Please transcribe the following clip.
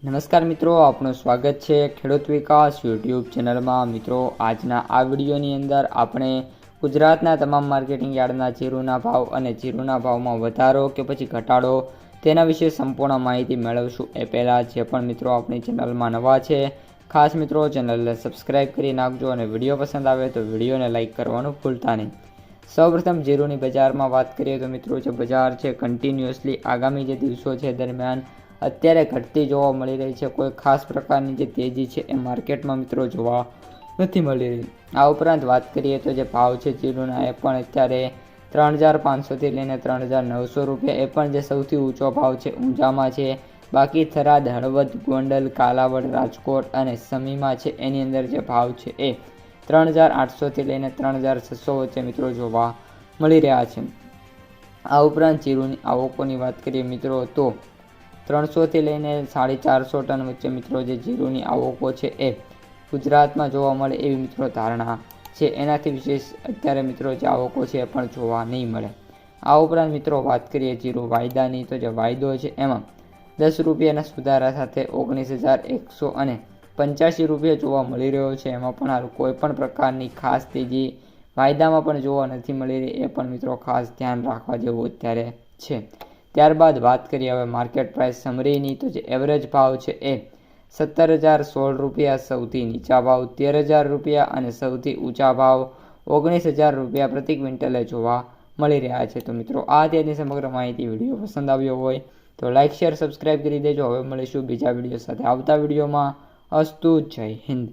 નમસ્કાર મિત્રો, આપનું સ્વાગત છે ખેડૂત વિકાસ યુટ્યુબ ચેનલમાં। મિત્રો, આજના આ વિડીયોની અંદર આપણે ગુજરાતના તમામ માર્કેટિંગ યાર્ડના જીરુના ભાવ અને જીરુના ભાવમાં વધારો કે પછી ઘટાડો તેના વિશે સંપૂર્ણ માહિતી મેળવશું। એ પહેલાં જે પણ મિત્રો આપણી ચેનલમાં નવા છે, ખાસ મિત્રો ચેનલને સબસ્ક્રાઈબ કરી નાખજો અને વિડીયો પસંદ આવે તો વિડીયોને લાઇક કરવાનું ભૂલતા નહીં। સૌપ્રથમ જીરુની બજારમાં વાત કરીએ તો મિત્રો જે બજાર છે કન્ટિન્યુઅસલી આગામી જે દિવસો છે દરમિયાન અત્યારે ઘટતી જોવા મળી રહી છે। કોઈ ખાસ પ્રકારની જે તેજી છે એ માર્કેટમાં મિત્રો જોવા નથી મળી રહી। આ ઉપરાંત વાત કરીએ તો જે ભાવ છે જીરુના એ પણ અત્યારે 3500થી લઈને 3900 રૂપિયા, એ પણ જે સૌથી ઊંચો ભાવ છે ઊંઝામાં છે। બાકી થરાદ, હળવદ, ગોંડલ, કાલાવડ, રાજકોટ અને સમીમાં છે એની અંદર જે ભાવ છે એ 3800થી લઈને 3600 વચ્ચે મિત્રો જોવા મળી રહ્યા છે। આ ઉપરાંત જીરુની આવકોની વાત કરીએ મિત્રો તો 300થી લઈને 450 ટન વચ્ચે મિત્રો જે જીરુની આવકો છે એ ગુજરાતમાં જોવા મળે એવી મિત્રો ધારણા છે। એનાથી વિશેષ અત્યારે મિત્રો જે આવકો છે એ પણ જોવા નહીં મળે। આ ઉપરાંત મિત્રો વાત કરીએ જીરુ વાયદાની તો જે વાયદો છે એમાં 10 રૂપિયાના સુધારા સાથે 19,185 રૂપિયા જોવા મળી રહ્યો છે। એમાં પણ હાલ કોઈ પણ પ્રકારની ખાસ તેજી વાયદામાં પણ જોવા નથી મળી રહી, એ પણ મિત્રો ખાસ ધ્યાન રાખવા જેવું અત્યારે છે। ત્યારબાદ વાત કરીએ હવે માર્કેટ પ્રાઇસ સમરીની તો જે એવરેજ ભાવ છે એ 17,016 રૂપિયા, સૌથી નીચા ભાવ 13,000 રૂપિયા અને સૌથી ઊંચા ભાવ 19,000 રૂપિયા પ્રતિ ક્વિન્ટલે જોવા મળી રહ્યા છે। તો મિત્રો આ તેની સમગ્ર માહિતી વિડીયો પસંદ આવ્યો હોય તો લાઇક, શેર, સબસ્ક્રાઈબ કરી દેજો। હવે મળીશું બીજા વિડીયો સાથે આવતા વિડીયોમાં। અસ્તુ, જય હિન્દ।